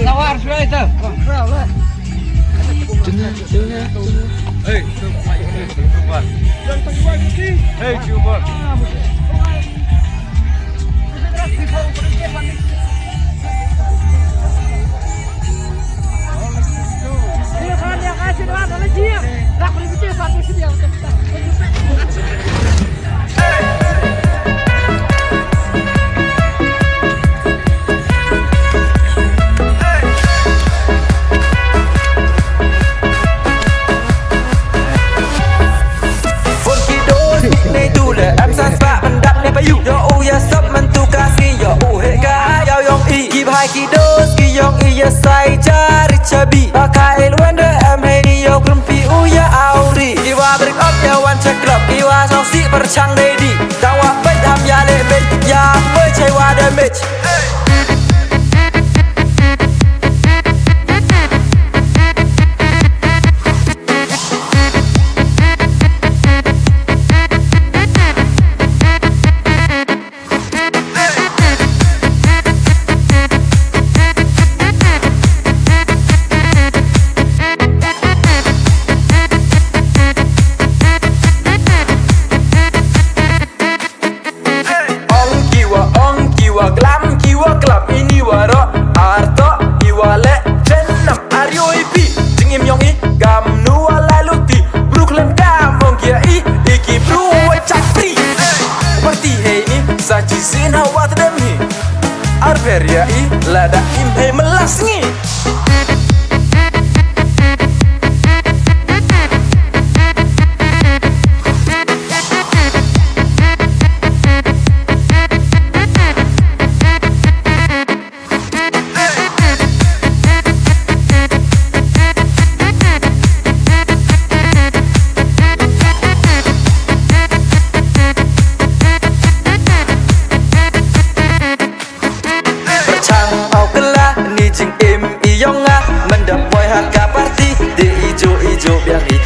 Sawar sudah itu. Hei, coba. Hei, coba. Em san spa mình đắp lên phải dụ do u ya sắp mình tu ca ski do u hệ ca giao yong y kịp hai kỳ đô ski yong y ya sai cha richabi pakai luanda em hay ni yo krumpi u ya auri kiwa break up ya one check club kiwa song si perchang ready tawa bay tham ya le bet ya mới chạy qua damage glam kiwa club ini waro arto iwale jenam ario ipi jingim yong i gam nuwa laluti Brooklyn kamong kia i iki bru chakri party hey ni saji sin hawa tadem hi arperia i lada im hey melas ngi jing im iyonga mendap boy haka party di ijo biari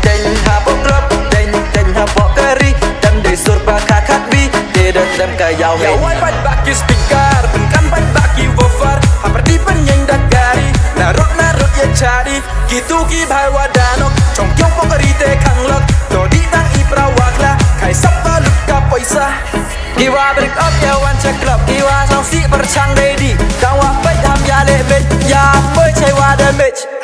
den ha bokrop den ha bokeri dan de surba kakak bi de dem kayau ya wai bat baki speaker kan bat baki wofar haperti penyeng dagari narut ya cari gitu ki bhai wadanok chong kyong pokeri te kanglok to di tang i prawakla kai sapa lukka paisa kiwa break up ya one check club kiwa song si perchang ready tawa bay tham ya le bet ya mới chạy qua damage